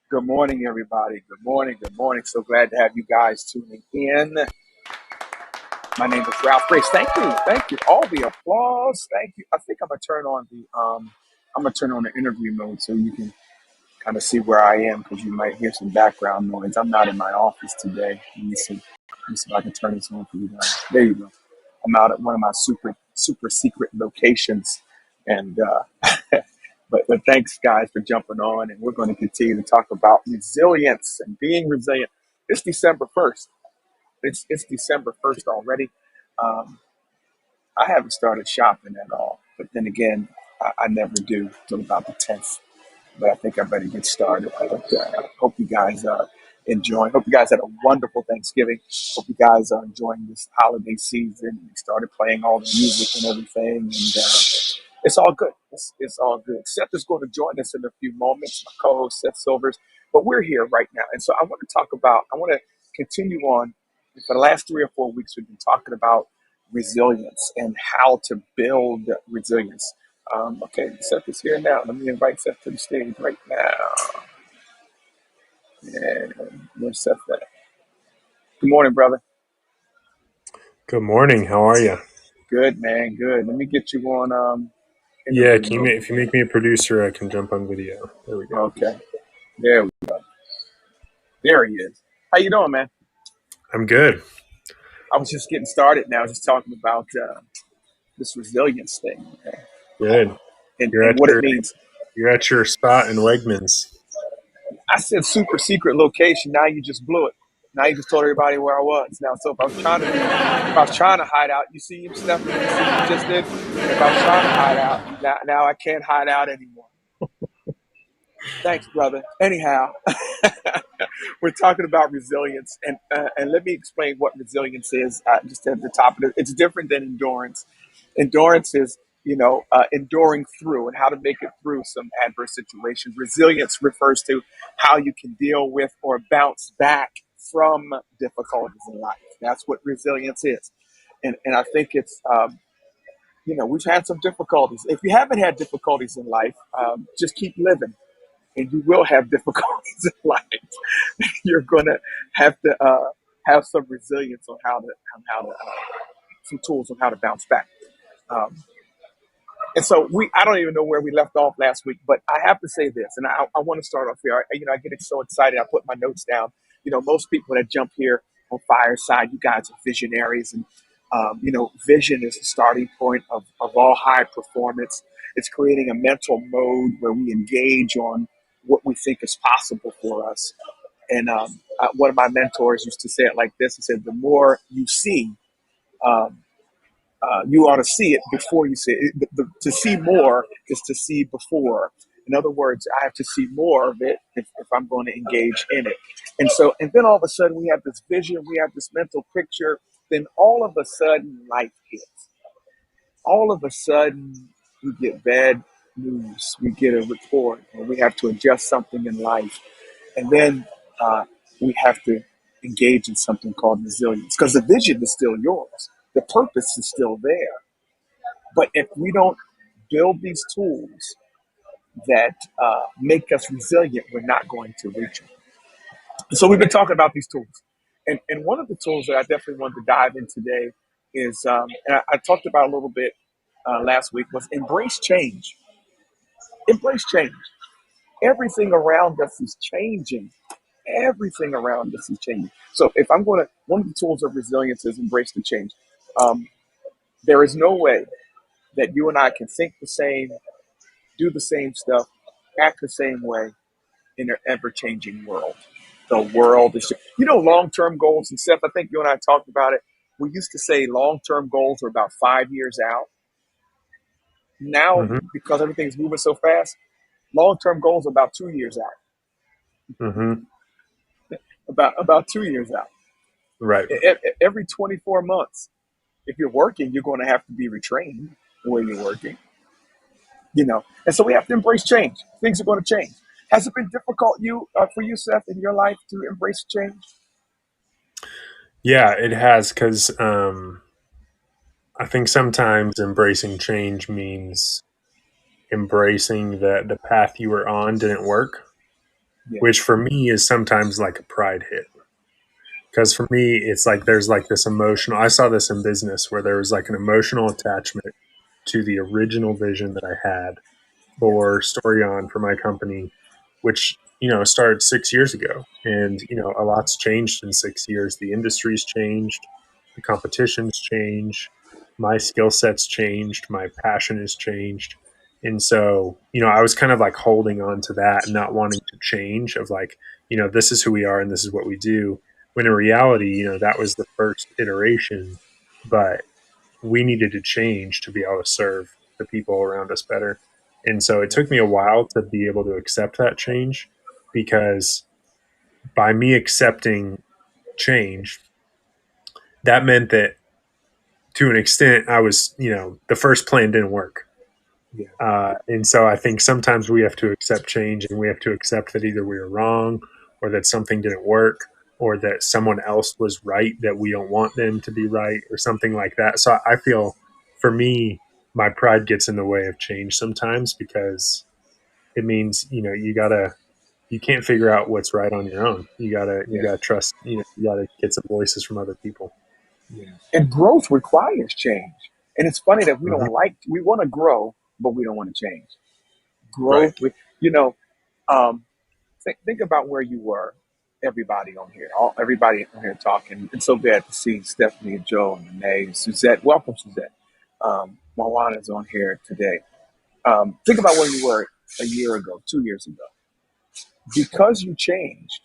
Good morning, everybody. Good morning. Good morning. So glad to have you guys tuning in. My name is Ralph Grace. Thank you. Thank you. All the applause. Thank you. I think I'm gonna turn on the interview mode so you can kind of see where I am because you might hear some background noise. I'm not in my office today. Let me see. Let me see if I can turn this on for you guys. There you go. I'm out at one of my super secret locations, and but thanks guys for jumping on, and we're going to continue to talk about resilience and being resilient. It's December 1st. It's December 1st already. Um, I haven't started shopping at all, but then again, I never do till about the 10th. But I think I better get started. But hope you guys are enjoying. Hope you guys had a wonderful Thanksgiving. Hope you guys are enjoying this holiday season. We started playing all the music and everything, and it's all good. It's all good. Seth is going to join us in a few moments. My co-host Seth Silvers, but we're here right now, and so I want to talk about. I want to continue on. For the last 3 or 4 weeks, we've been talking about resilience and how to build resilience. Okay, Seth is here now. Let me invite Seth to the stage right now. And where's Seth at? Good morning, brother. Good morning. How are you? Good, man. Good. Let me get you on Yeah, interview mode. if you make me a producer, I can jump on video. There we go. Okay. There we go. There he is. How you doing, man? I'm good. I was just getting started now, just talking about this resilience thing, okay, Good. You're and at what it your means. you're at your spot in Wegmans. I said super secret location. Now you just blew it. Now you just told everybody where I was. Now, so if I was trying to hide out, you see him, Steph, you see what you just did. If I was trying to hide out, now I can't hide out anymore. Thanks, brother. Anyhow, we're talking about resilience, and let me explain what resilience is. Just at the top of it, it's different than endurance. Endurance is, enduring through and how to make it through some adverse situations. Resilience refers to how you can deal with or bounce back from difficulties in life. That's what resilience is, and I think it's we've had some difficulties. If you haven't had difficulties in life, just keep living. and you will have difficulties in life. You're going to have some resilience on how to some tools on how to bounce back. Um, and so I don't even know where we left off last week, but I have to say this, and I want to start off here. I get so excited. I put my notes down. Most people that jump here on Fireside, you guys are visionaries, and vision is the starting point of all high performance. It's creating a mental mode where we engage on what we think is possible for us. And one of my mentors used to say it like this. He said, "The more you see, um, you ought to see it before you see it. To see more is to see before. In other words, I have to see more of it if I'm going to engage in it." And then all of a sudden we have this vision, we have this mental picture. Then all of a sudden life hits. All of a sudden we get bad news. We get a report, or we have to adjust something in life. And then we have to engage in something called resilience, because the vision is still yours. The purpose is still there. But if we don't build these tools that make us resilient, we're not going to reach them. So we've been talking about these tools. And one of the tools that I definitely wanted to dive in today is, and I talked about a little bit last week, was embrace change. Embrace change. Everything around us is changing. Everything around us is changing. So if one of the tools of resilience is embrace the change. Um, there is no way that you and I can think the same, do the same stuff, act the same way in an ever-changing world. The world is, long-term goals. And Seth, I think you and I talked about it. We used to say long-term goals are about 5 years out. Now, Hmm. because everything's moving so fast, long-term goals are about 2 years out. Hmm. About 2 years out. Right. Every 24 months, if you're working, you're going to have to be retrained the way you're working. And so we have to embrace change. Things are going to change. Has it been difficult for you, Seth, in your life to embrace change? Yeah, it has because I think sometimes embracing change means embracing that the path you were on didn't work, Yeah. which for me is sometimes like a pride hit. Because for me, it's like there's like this emotional, I saw this in business where there was like an emotional attachment to the original vision that I had for Story On for my company, which started 6 years ago, and a lot's changed in 6 years. The industry's changed, the competition's changed, my skill set's changed, my passion has changed, and so I was kind of like holding on to that and not wanting to change. Of like, this is who we are and this is what we do. When in reality, that was the first iteration, but we needed to change to be able to serve the people around us better. And so it took me a while to be able to accept that change, because by me accepting change, that meant that to an extent I was, the first plan didn't work. Yeah. And so I think sometimes we have to accept change, and we have to accept that either we were wrong, or that something didn't work, or that someone else was right that we don't want them to be right, or something like that. So I feel, for me, my pride gets in the way of change sometimes, because it means, you can't figure out what's right on your own. You Yeah. gotta trust, you gotta get some voices from other people. Yeah. And growth requires change. And it's funny that Hmm. we want to grow, but we don't want to change. Right. Growth, you know, um, think about where you were. Everybody on here, everybody on here talking. It's so glad to see Stephanie and Joe and Renee and Suzette. Welcome, Suzette. Marwana's on here today. Think about where you were a year ago, 2 years ago. Because you changed,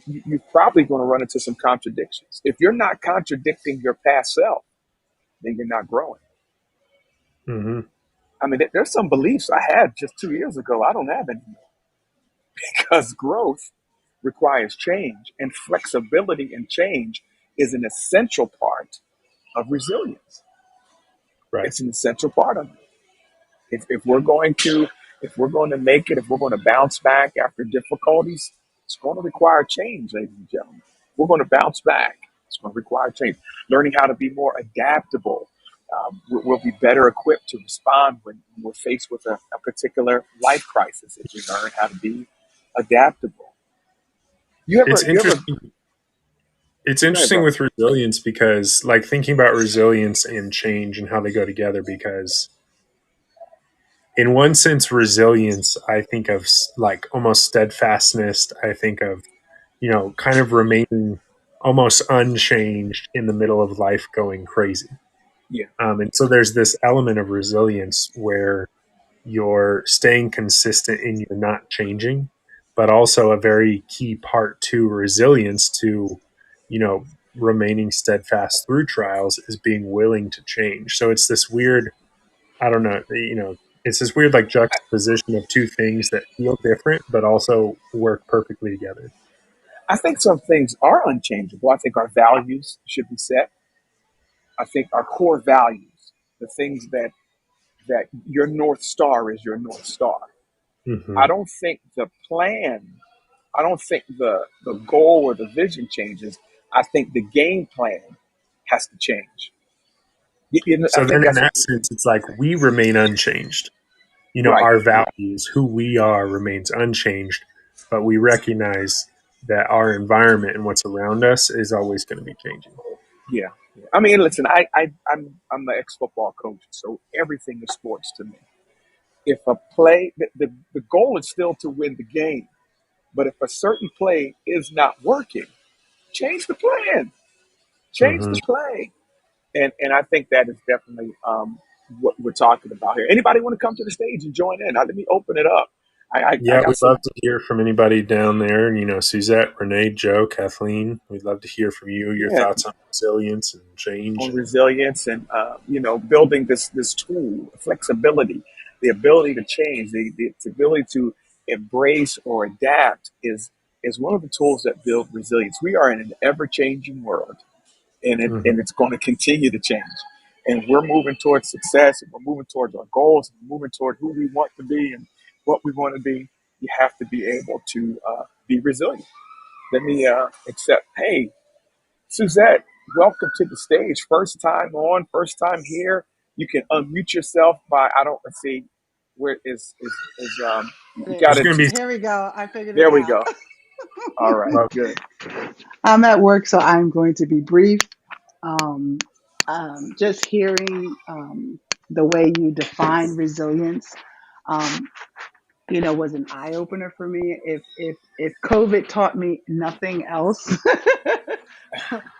you're probably going to run into some contradictions. If you're not contradicting your past self, then you're not growing. Hmm. I mean, there's some beliefs I had just 2 years ago I don't have anymore, because growth requires change, and flexibility and change is an essential part of resilience. Right. It's an essential part of it. If we're going to make it, if we're going to bounce back after difficulties, it's going to require change, ladies and gentlemen. We're going to bounce back. It's going to require change. Learning how to be more adaptable. We'll be better equipped to respond when we're faced with a particular life crisis if we learn how to be adaptable. You It's ever, you ever, interesting. It's go ahead, interesting bro. with resilience because, like, thinking about resilience and change and how they go together. Because, in one sense, resilience, I think of like almost steadfastness. I think of, kind of remaining almost unchanged in the middle of life going crazy. Yeah, And so there's this element of resilience where you're staying consistent and you're not changing, but also a very key part to resilience to, remaining steadfast through trials is being willing to change. So it's this weird, I don't know, it's this weird like juxtaposition of two things that feel different, but also work perfectly together. I think some things are unchangeable. I think our values should be set. I think our core values, the things that your north star is your north star. Hmm. I don't think the plan, I don't think the goal or the vision changes. I think the game plan has to change. I So think then in that's that sense, it's like we remain unchanged. right. Our values, who we are, remains unchanged, but we recognize that our environment and what's around us is always going to be changing. Yeah. I mean, listen, I'm the ex football coach, so everything is sports to me. If a play, the goal is still to win the game, but if a certain play is not working, change the plan, change Hmm. the play. And I think that is definitely what we're talking about here. Anybody want to come to the stage and join in? Let me open it up. I Yeah, got we'd some, love to hear from anybody down there. And, Suzette, Renee, Joe, Kathleen, we'd love to hear from you, your yeah, thoughts on resilience and change. on And resilience and building this tool, flexibility, the ability to change, the ability to embrace or adapt is one of the tools that build resilience. We are in an ever changing world, Mhm. and it's going to continue to change. And we're moving towards success, and we're moving towards our goals, and we're moving toward who we want to be and what we want to be. You have to be able to be resilient. Let me accept. Hey, Suzette, welcome to the stage. First time on, first time here. You can unmute yourself by I don't let's see where is you got There's it. going to be, Here we go. I figured it There we out. go. All right, well, good. I'm at work, so I'm going to be brief. Um, just hearing the way you define resilience, um, was an eye opener for me. If COVID taught me nothing else,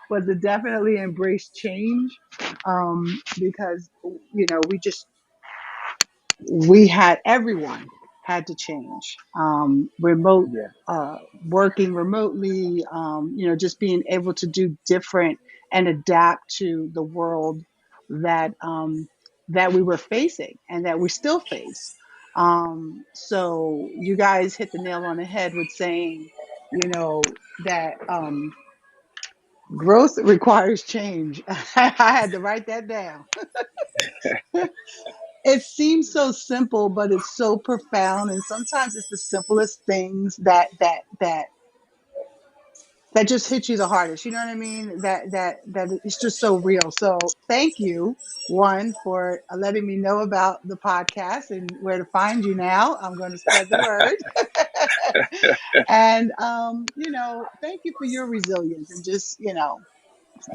was to definitely embrace change, because we just we had everyone had to change, remote, Yeah, working remotely, just being able to do different and adapt to the world that that we were facing and that we still face. So you guys hit the nail on the head with saying, that growth requires change. I had to write that down. It seems so simple, but it's so profound, and sometimes it's the simplest things that just hit you the hardest. You know what I mean? That it's just so real. So thank you, one, for letting me know about the podcast and where to find you now. I'm going to spread the word. And thank you for your resilience and just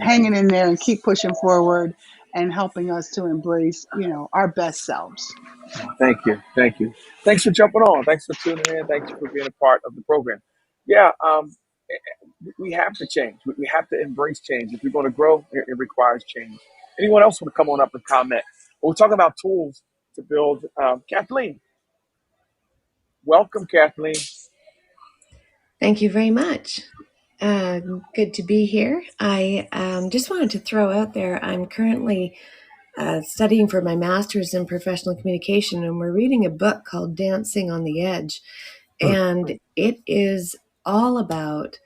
hanging in there and keep pushing forward and helping us to embrace our best selves. thank you, thank you. Thanks for jumping on. Thanks for tuning in. Thanks for being a part of the program. Yeah, we have to change. We have to embrace change. If we're going to grow, it requires change. Anyone else want to come on up and comment? We're talking about tools to build. Kathleen, welcome, Kathleen. Thank you very much. Uh, Good to be here. I just wanted to throw out there I'm currently studying for my master's in professional communication, and we're reading a book called Dancing on the Edge. hmm, And it is all about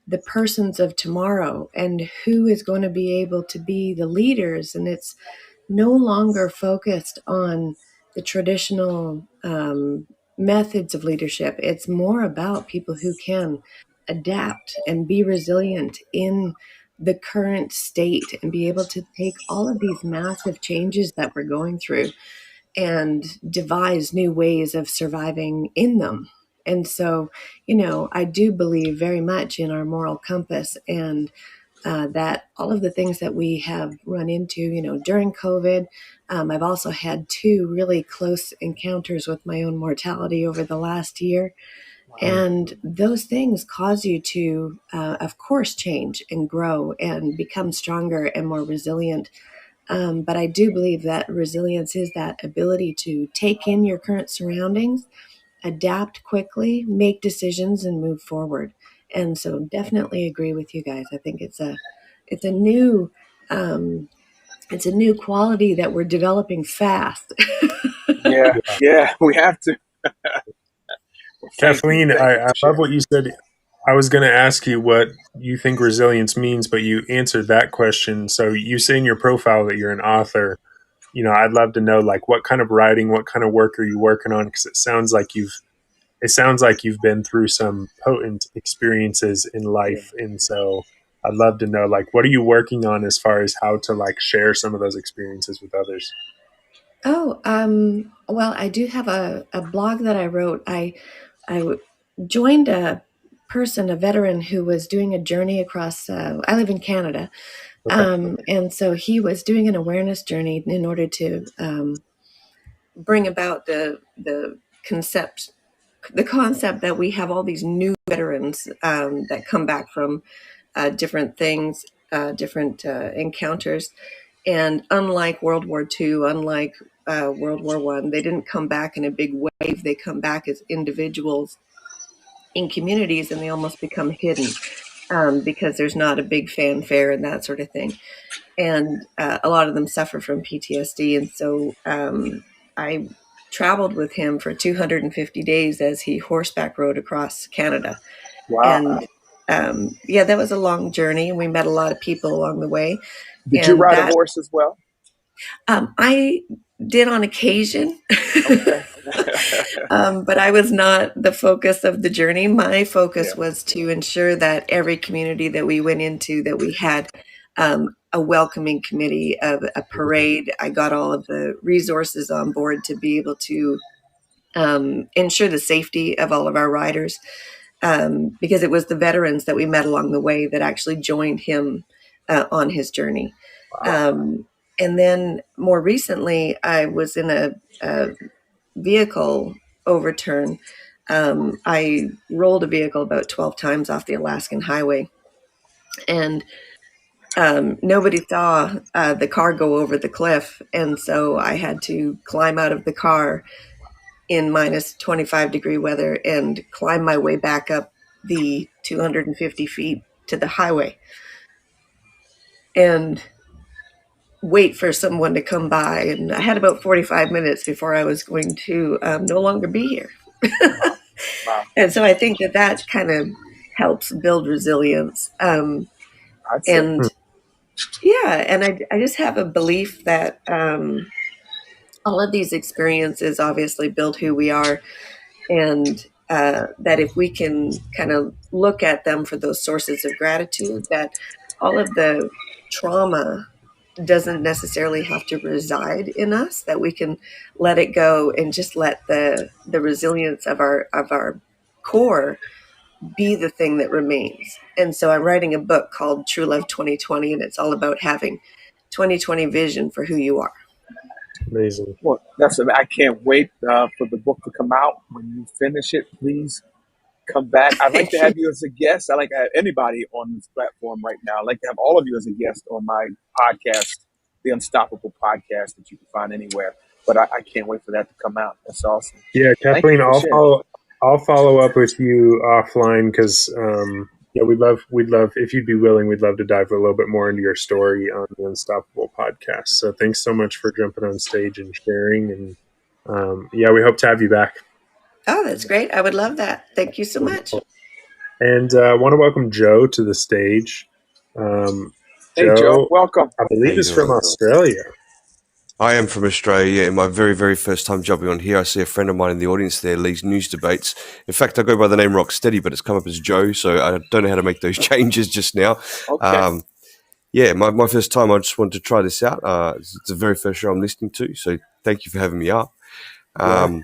the persons of tomorrow and who is going to be able to be the leaders. And it's no longer focused on the traditional methods of leadership. It's more about people who can adapt and be resilient in the current state and be able to take all of these massive changes that we're going through and devise new ways of surviving in them. And so, I do believe very much in our moral compass, and that all of the things that we have run into, during COVID. I've also had two really close encounters with my own mortality over the last year. And those things cause you to, of course, change and grow and become stronger and more resilient. But I do believe that resilience is that ability to take in your current surroundings, adapt quickly, make decisions, and move forward. And so, definitely agree with you guys. I think it's a new um, it's a new quality that we're developing fast. Yeah, yeah, we have to. Well, thank you. Kathleen, Thank you I for love sharing. what you said. I was going to ask you what you think resilience means, but you answered that question. So you say in your profile that you're an author. I'd love to know like what kind of writing, what kind of work are you working on? Because it sounds like you've been through some potent experiences in Yeah. life, and so I'd love to know like what are you working on as far as how to like share some of those experiences with others. Oh, well, I do have a blog that I wrote. I joined a veteran who was doing a journey across. I live in Canada, Okay. and so he was doing an awareness journey in order to bring about the concept that we have all these new veterans that come back from different things, different encounters, and unlike World War II, unlike World War One, they didn't come back in a big wave. They come back as individuals in communities, and they almost become hidden because there's not a big fanfare and that sort of thing. And a lot of them suffer from PTSD. And so I traveled with him for 250 days as he horseback rode across Canada. Wow. And yeah, that was a long journey. We met a lot of people along the way. Did you And ride a that horse as well? I did on occasion. Okay. But I was not the focus of the journey. My focus Yeah. was to ensure that every community that we went into, that we had a welcoming committee, of a parade. I got all of the resources on board to be able to ensure the safety of all of our riders, because it was the veterans that we met along the way that actually joined him on his journey. Wow. And then more recently, I was in a vehicle overturn. I rolled a vehicle about 12 times off the Alaskan highway, and nobody saw the car go over the cliff. And so I had to climb out of the car in minus 25-degree weather and climb my way back up the 250 feet to the highway and wait for someone to come by. And I had about 45 minutes before I was going to no longer be here. Wow. Wow. And so I think that kind of helps build resilience. I'd say. And yeah, and I just have a belief that all of these experiences obviously build who we are, and that if we can kind of look at them for those sources of gratitude, that all of the trauma doesn't necessarily have to reside in us, that we can let it go and just let the resilience of our core be the thing that remains. And so I'm writing a book called True Love 2020, and it's all about having 2020 vision for who you are. Amazing. Well, I can't wait for the book to come out. When you finish it, please come back. I'd like to have you as a guest. I'd like to have anybody on this platform right now. I'd like to have all of you as a guest on my podcast, the Unstoppable Podcast, that you can find anywhere. But I can't wait for that to come out. That's awesome. Yeah, Thank you Kathleen, for I'll sharing. follow. I'll follow up with you offline because yeah, we'd love if you'd be willing. We'd love to dive a little bit more into your story on the Unstoppable podcast. So thanks so much for jumping on stage and sharing. And yeah, we hope to have you back. Oh, that's great. I would love that. Thank you so much. Wonderful. And I want to welcome Joe to the stage. Hey, Joe, Joe, welcome. I How believe, you is from doing? Australia. I am from Australia. In my very, very first time jumping on here, I see a friend of mine in the audience there leads news debates. In fact, I go by the name Rocksteady, but it's come up as Joe, so I don't know how to make those changes just now. Okay. Yeah, my first time, I just wanted to try this out. It's the very first show I'm listening to, so thank you for having me up. Great.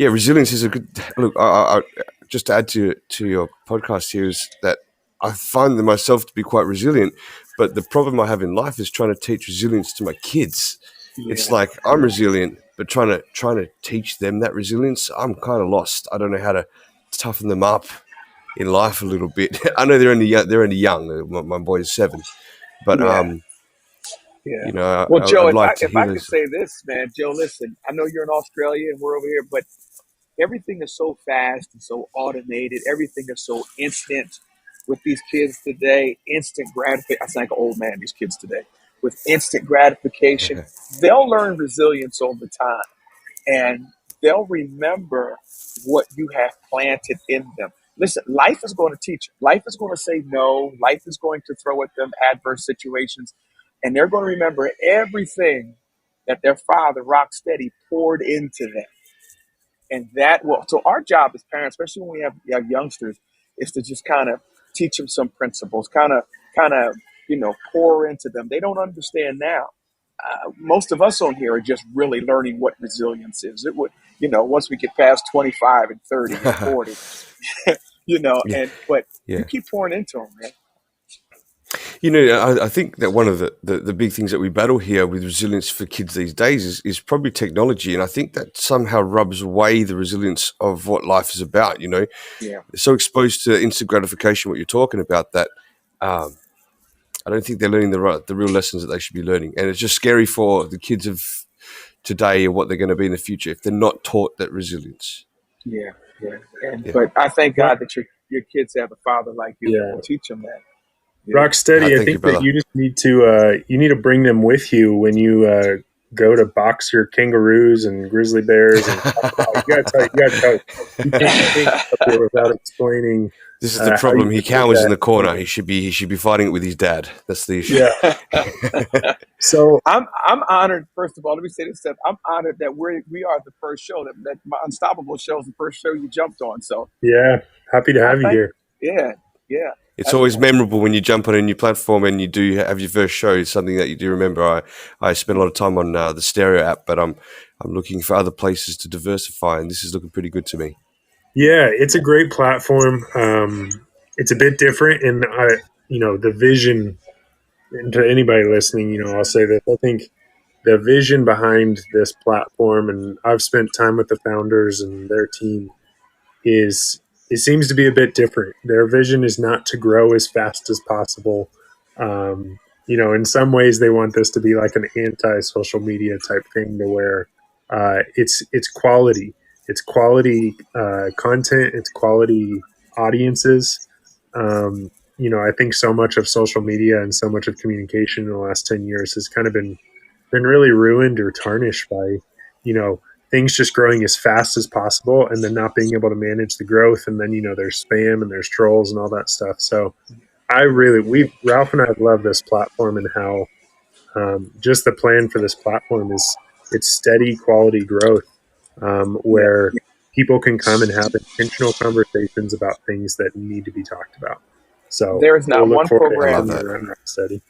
Yeah, resilience is a good look. I just to add to your podcast here is that I find myself to be quite resilient, but the problem I have in life is trying to teach resilience to my kids. It's Yeah, like I'm resilient, but trying to teach them that resilience, I'm kind of lost. I don't know how to toughen them up in life a little bit. I know they're only young. My boy's 7, but yeah, yeah. Well, Joe, I'd if I like to if hear I could this. say this, man, Joe, listen, I know you're in Australia and we're over here, but everything is so fast and so automated. Everything is so instant with these kids today. Instant gratification. I sound like an old man. These kids today with instant gratification, they'll learn resilience over time, and they'll remember what you have planted in them. Listen, life is going to teach them. Life is going to say no. Life is going to throw at them adverse situations, and they're going to remember everything that their father, Rocksteady, poured into them. And that will, so our job as parents, especially when we have youngsters, is to just kind of teach them some principles, kind of, pour into them. They don't understand now. Most of us on here are just really learning what resilience is. It would, once we get past 25 and 30 and 40, Yeah, but you yeah. keep pouring into them, man. I think that one of the big things that we battle here with resilience for kids these days is probably technology. And I think that somehow rubs away the resilience of what life is about. They're Yeah, so exposed to instant gratification, what you're talking about, that um, I don't think they're learning the real lessons that they should be learning. And it's just scary for the kids of today and what they're going to be in the future if they're not taught that resilience. yeah, yeah. Yeah. But I thank Rock, God that your kids have a father like you that yeah, will teach them that. Yeah, Rocksteady. I Thank you, think that brother. you just need to bring them with you when you go to box your kangaroos and grizzly bears and crocodiles. You gotta tell. You can't go up there without explaining This is the how you problem. He did cowers in that. the corner. He should be fighting it with his dad. That's the issue. Yeah. So I'm honored. First of all, let me say this: Steph. I'm honored that we are the first show that my Unstoppable show is the first show you jumped on. So yeah, happy to I have you thank. here. Yeah, yeah. It's That's always memorable when you jump on a new platform and you do have your first show. It's something that you do remember. I spent a lot of time on the Stereo app, but I'm looking for other places to diversify, and this is looking pretty good to me. Yeah, it's a yeah, great platform. It's a bit different, and the vision. And to anybody listening, I'll say that I think the vision behind this platform, and I've spent time with the founders and their team, is it seems to be a bit different. Their vision is not to grow as fast as possible. In some ways, they want this to be like an anti-social media type thing, to where it's quality, content, it's quality audiences. I think so much of social media and so much of communication in the last 10 years has kind of been really ruined or tarnished by you know things just growing as fast as possible and then not being able to manage the growth, and then there's spam and there's trolls and all that stuff. So we Ralph and I love this platform, and how just the plan for this platform is it's steady quality growth, yeah. where people can come and have intentional conversations about things that need to be talked about. So There is we'll not look one forward to I program love having that. you around, Rocksteady.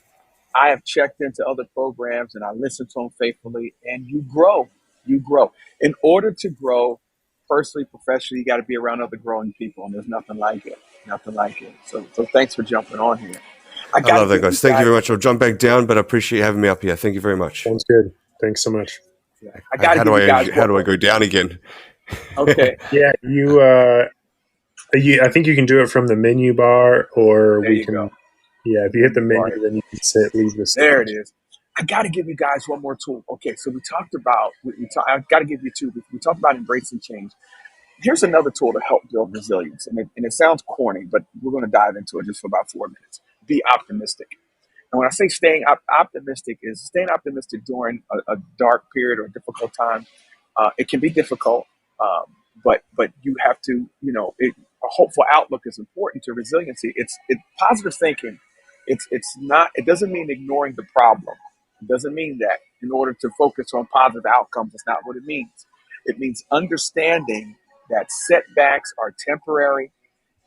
I have checked into other programs and I listen to them faithfully, and you grow. You grow. In order to grow personally, professionally, you got to be around other growing people, and there's nothing like it. Nothing like it. So thanks for jumping on here. I I got to love that, give you guys. Thank you guys. very much. I'll jump back down, but I appreciate you having me up here. Thank you very much. Sounds good. Thanks so much. Yeah, I got to give you guys How one do I more. go down again? Okay, Yeah, I think you can do it from the menu bar, or there we you go. can. Yeah, if you hit the Menu bar. menu, then you can leave the There it stage. is. I got to give you guys one more tool. Okay, so we talked about. I got to give you two. We talked about embracing change. Here's another tool to help build resilience, and it sounds corny, but we're going to dive into it just for about 4 minutes. Be optimistic. And when I say staying optimistic, is staying optimistic during a dark period or a difficult time. It can be difficult, um, but you have to, a hopeful outlook is important to resiliency. It's positive thinking. It's not. It doesn't mean ignoring the problem. It doesn't mean that in order to focus on positive outcomes. It's not what it means. It means understanding that setbacks are temporary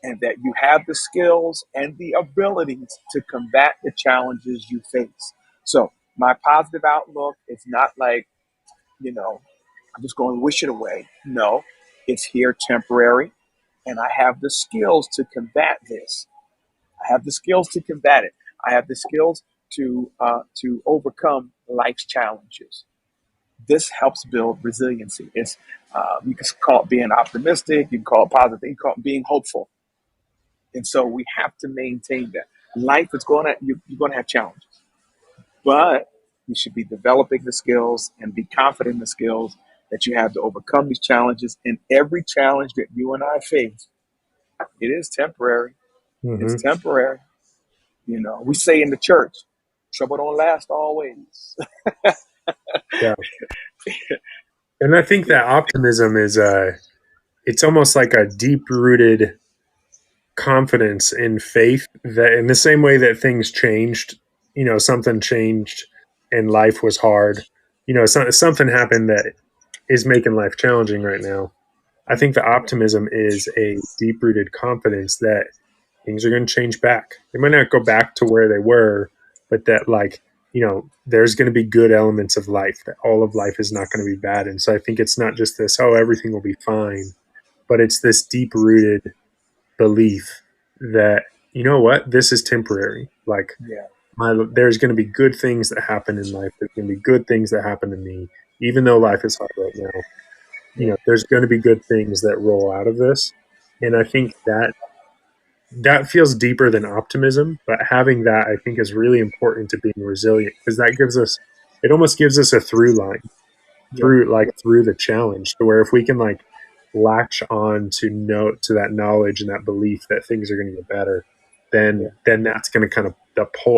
and that you have the skills and the abilities to combat the challenges you face. So my positive outlook is not like, I'm just going to wish it away. No, It's here temporary, and I have the skills to combat this. I have the skills to combat it. I have the skills to overcome life's challenges. This helps build resiliency. It's you can call it being optimistic. You can call it positive. You can call it being hopeful. And so we have to maintain that. Life is you're going to have challenges, but you should be developing the skills and be confident in the skills that you have to overcome these challenges. And every challenge that you and I face, it is temporary. It's Mm-hmm. temporary. We say in the church, trouble don't last always. Yeah. And I think that optimism is it's almost like a deep rooted confidence in faith that in the same way that things changed, something changed and life was hard, something happened that is making life challenging right now. I think the optimism is a deep rooted confidence that things are going to change back. They might not go back to where they were, but that there's going to be good elements of life, that all of life is not going to be bad. And so I think it's not just this, oh, everything will be fine, but it's this deep rooted belief that, you know what, this is temporary. Like Yeah, there's going to be good things that happen in life. There's going to be good things that happen to me, even though life is hard right now. yeah, There's going to be good things that roll out of this. And I think that feels deeper than optimism, but having that I think is really important to being resilient, because it almost gives us a through line yeah, through the challenge, to where if we can latch on to that knowledge and that belief that things are going to get better, yeah, then that's going to kind of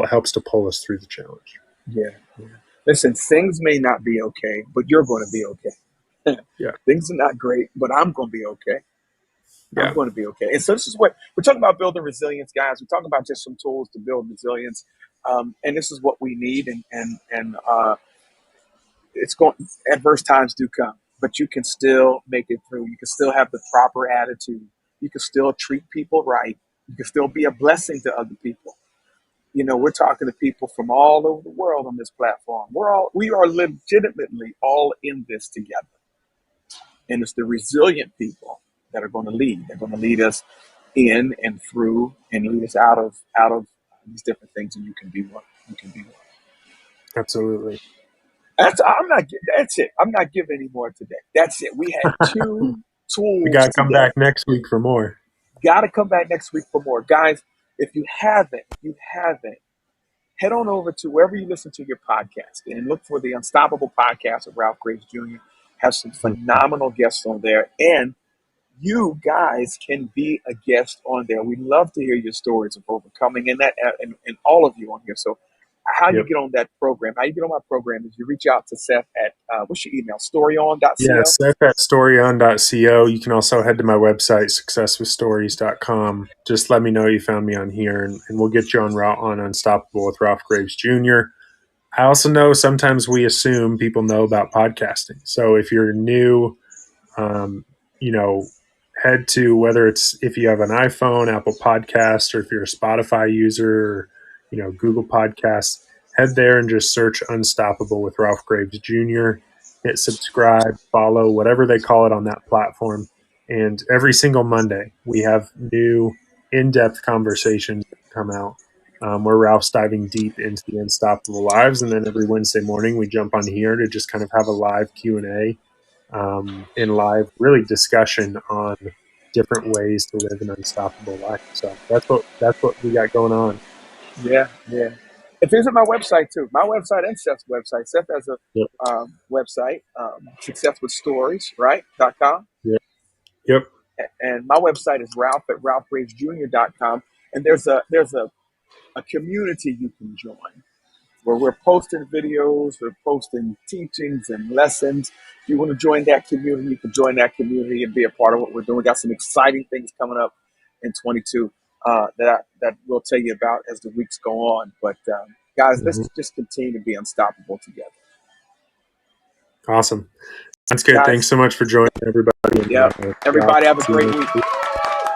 helps to pull us through the challenge. yeah, yeah. Listen, things may not be okay, but you're going to be okay. Yeah. Things are not great, but I'm going to be okay. I'm Yeah. going to be okay. And so this is what we're talking about, building resilience, guys. We're talking about just some tools to build resilience. And this is what we need. And it's going, adverse times do come, but you can still make it through. You can still have the proper attitude. You can still treat people right. You can still be a blessing to other people. We're talking to people from all over the world on this platform. We are legitimately all in this together. And it's the resilient people that are going to lead. They're going to lead us in and through and lead us out of these different things. And you can be one. You can be one. Absolutely. That's it. I'm not giving any more today. That's it. We had two We tools got to come today. back next week for more. Got to come back next week for more. Guys, if you haven't, head on over to wherever you listen to your podcast and look for the Unstoppable Podcast of Ralph Graves Jr. Have some phenomenal guests on there. And you guys can be a guest on there. We love to hear your stories of overcoming and all of you on here. So how you Yep. get on that program, how you get on my program is you reach out to Seth at, what's your email? Storyon.co? Yeah, Seth at storyon.co. You can also head to my website, successwithstories.com. Just let me know you found me on here, and we'll get you on route on Unstoppable with Ralph Graves Jr. I also know sometimes we assume people know about podcasting. So if you're new, um, you know, head to, whether it's if you have an iPhone, Apple Podcasts, or if you're a Spotify user, or, Google Podcasts, head there and just search Unstoppable with Ralph Graves Jr. Hit subscribe, follow, whatever they call it on that platform. And every single Monday, we have new in-depth conversations that come out, where Ralph's diving deep into the unstoppable lives. And then every Wednesday morning, we jump on here to just kind of have a live Q&A, in live really discussion on different ways to live an unstoppable life. So that's what we got going on. Yeah, yeah. And visit my website too. My website and Seth's website. Seth has a Yep. Website, successwithstories, right? .com. Yep. And my website is Ralph at ralphgravesjr.com. And there's a community you can join where we're posting videos, we're posting teachings and lessons. If you want to join that community, you can join that community and be a part of what we're doing. We got some exciting things coming up in 22 that we'll tell you about as the weeks go on. But guys, let's just continue to be unstoppable together. Awesome. That's good. Guys, Thanks so much for joining, everybody. And, everybody have a great Ralph, week.